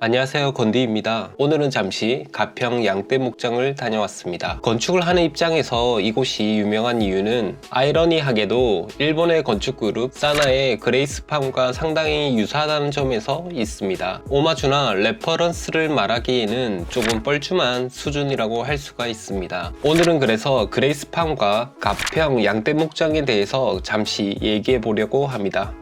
안녕하세요, 건디입니다. 오늘은 잠시 가평 양떼 목장을 다녀왔습니다. 건축을 하는 입장에서 이곳이 유명한 이유는 아이러니하게도 일본의 건축 그룹 사나의 그레이스팜과 상당히 유사하다는 점에서 있습니다. 오마주나 레퍼런스를 말하기에는 조금 뻘쭘한 수준이라고 할 수가 있습니다. 오늘은 그래서 그레이스팜과 가평 양떼 목장에 대해서 잠시 얘기해 보려고 합니다.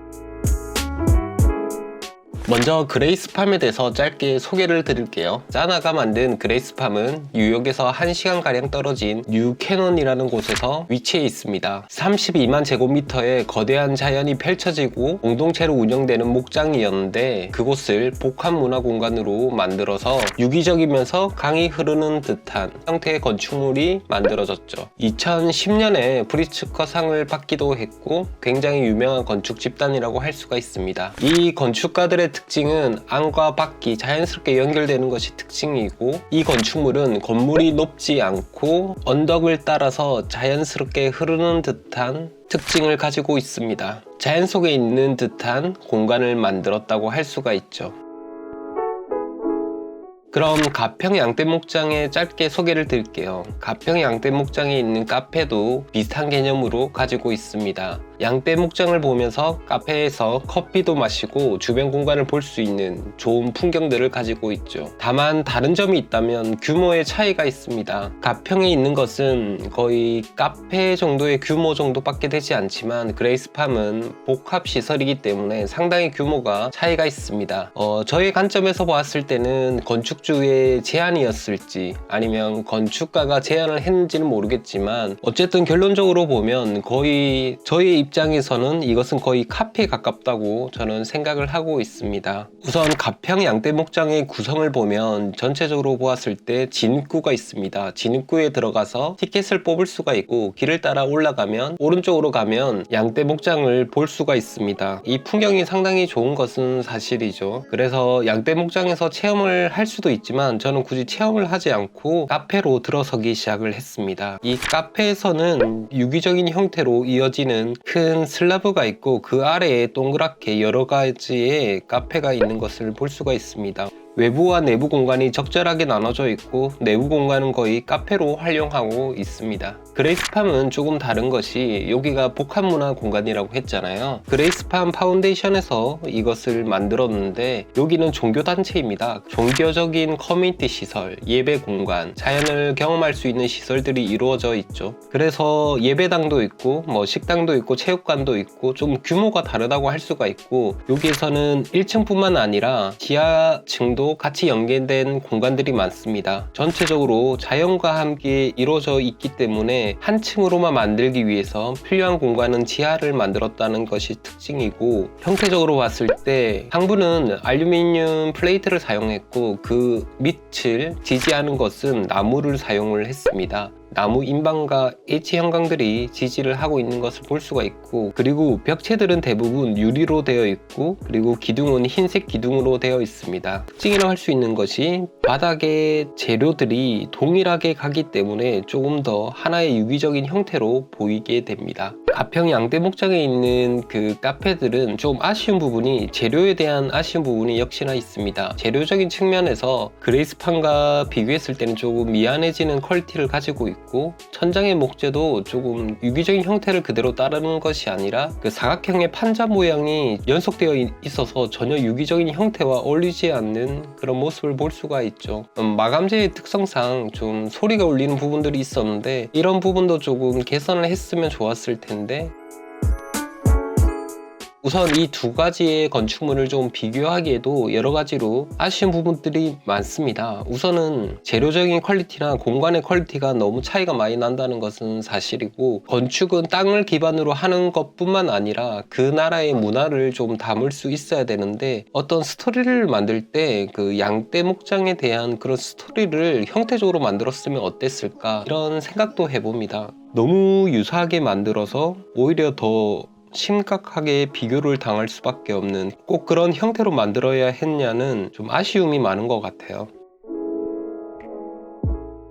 먼저 그레이스팜에 대해서 짧게 소개를 드릴게요. 사나가 만든 그레이스팜은 뉴욕에서 1시간가량 떨어진 뉴캐논이라는 곳에서 위치해 있습니다. 32만 제곱미터의 거대한 자연이 펼쳐지고 공동체로 운영되는 목장이었는데 그곳을 복합문화공간으로 만들어서 유기적이면서 강이 흐르는 듯한 형태의 건축물이 만들어졌죠. 2010년에 프리츠커상을 받기도 했고 굉장히 유명한 건축 집단이라고 할 수가 있습니다. 이 건축가들의 특징은 안과 밖이 자연스럽게 연결되는 것이 특징이고, 이 건축물은 건물이 높지 않고 언덕을 따라서 자연스럽게 흐르는 듯한 특징을 가지고 있습니다. 자연 속에 있는 듯한 공간을 만들었다고 할 수가 있죠. 그럼 가평 양떼 목장의 짧게 소개를 드릴게요. 가평 양떼 목장에 있는 카페도 비슷한 개념으로 가지고 있습니다. 양떼 목장을 보면서 카페에서 커피도 마시고 주변 공간을 볼 수 있는 좋은 풍경들을 가지고 있죠. 다만 다른 점이 있다면 규모의 차이가 있습니다. 가평에 있는 것은 거의 카페 정도의 규모 정도밖에 되지 않지만 그레이스팜은 복합시설이기 때문에 상당히 규모가 차이가 있습니다. 저의 관점에서 봤을 때는 건축주의 제안이었을지 아니면 건축가가 제안을 했는지는 모르겠지만 어쨌든 결론적으로 보면 거의 저의 입장에서는 이것은 거의 카페에 가깝다고 저는 생각을 하고 있습니다. 우선 가평 양떼 목장의 구성을 보면 전체적으로 보았을 때 진입구가 있습니다. 진입구에 들어가서 티켓을 뽑을 수가 있고 길을 따라 올라가면 오른쪽으로 가면 양떼 목장을 볼 수가 있습니다. 이 풍경이 상당히 좋은 것은 사실이죠. 그래서 양떼 목장에서 체험을 할 수도 있지만 저는 굳이 체험을 하지 않고 카페로 들어서기 시작을 했습니다. 이 카페에서는 유기적인 형태로 이어지는 큰 슬라브가 있고 그 아래에 동그랗게 여러 가지의 카페가 있는 것을 볼 수가 있습니다. 외부와 내부 공간이 적절하게 나눠져 있고 내부 공간은 거의 카페로 활용하고 있습니다. 그레이스팜은 조금 다른 것이 여기가 복합문화 공간이라고 했잖아요. 그레이스팜 파운데이션에서 이것을 만들었는데 여기는 종교단체입니다. 종교적인 커뮤니티 시설, 예배 공간, 자연을 경험할 수 있는 시설들이 이루어져 있죠. 그래서 예배당도 있고 식당도 있고 체육관도 있고 좀 규모가 다르다고 할 수가 있고 여기에서는 1층뿐만 아니라 지하층도 같이 연계된 공간들이 많습니다. 전체적으로 자연과 함께 이루어져 있기 때문에 한 층으로만 만들기 위해서 필요한 공간은 지하를 만들었다는 것이 특징이고, 형태적으로 봤을 때 상부는 알루미늄 플레이트를 사용했고 그 밑을 지지하는 것은 나무를 사용을 했습니다. 나무 인방과 H 형광들이 지지를 하고 있는 것을 볼 수가 있고, 그리고 벽체들은 대부분 유리로 되어 있고 그리고 기둥은 흰색 기둥으로 되어 있습니다. 특징이라고 할 수 있는 것이 바닥의 재료들이 동일하게 가기 때문에 조금 더 하나의 유기적인 형태로 보이게 됩니다. 가평 양떼 목장에 있는 그 카페들은 좀 아쉬운 부분이, 재료에 대한 아쉬운 부분이 역시나 있습니다. 재료적인 측면에서 그레이스팜과 비교했을 때는 조금 미안해지는 퀄리티를 가지고 있고, 천장의 목재도 조금 유기적인 형태를 그대로 따르는 것이 아니라 그 사각형의 판자 모양이 연속되어 있어서 전혀 유기적인 형태와 어울리지 않는 그런 모습을 볼 수가 있죠. 마감재의 특성상 좀 소리가 울리는 부분들이 있었는데 이런 부분도 조금 개선을 했으면 좋았을 텐데, 우선 이 두 가지의 건축물을 좀 비교하기에도 여러 가지로 아쉬운 부분들이 많습니다. 우선은 재료적인 퀄리티나 공간의 퀄리티가 너무 차이가 많이 난다는 것은 사실이고, 건축은 땅을 기반으로 하는 것뿐만 아니라 그 나라의 문화를 좀 담을 수 있어야 되는데 어떤 스토리를 만들 때 그 양떼 목장에 대한 그런 스토리를 형태적으로 만들었으면 어땠을까, 이런 생각도 해봅니다. 너무 유사하게 만들어서 오히려 더 심각하게 비교를 당할 수밖에 없는, 꼭 그런 형태로 만들어야 했냐는 좀 아쉬움이 많은 것 같아요.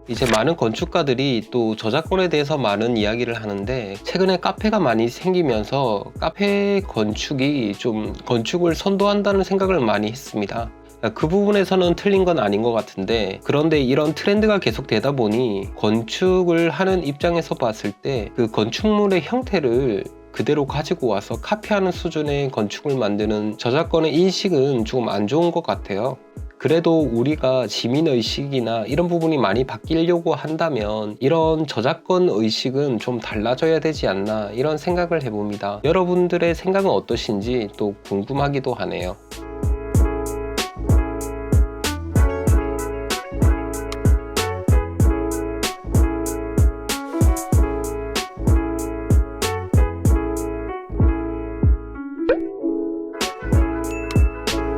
이제 많은 건축가들이 또 저작권에 대해서 많은 이야기를 하는데, 최근에 카페가 많이 생기면서 카페 건축이 좀 건축을 선도한다는 생각을 많이 했습니다. 그 부분에서는 틀린 건 아닌 것 같은데, 그런데 이런 트렌드가 계속 되다 보니 건축을 하는 입장에서 봤을 때 그 건축물의 형태를 그대로 가지고 와서 카피하는 수준의 건축을 만드는 저작권의 인식은 조금 안 좋은 것 같아요. 그래도 우리가 시민의식이나 이런 부분이 많이 바뀌려고 한다면 이런 저작권 의식은 좀 달라져야 되지 않나, 이런 생각을 해봅니다. 여러분들의 생각은 어떠신지 또 궁금하기도 하네요.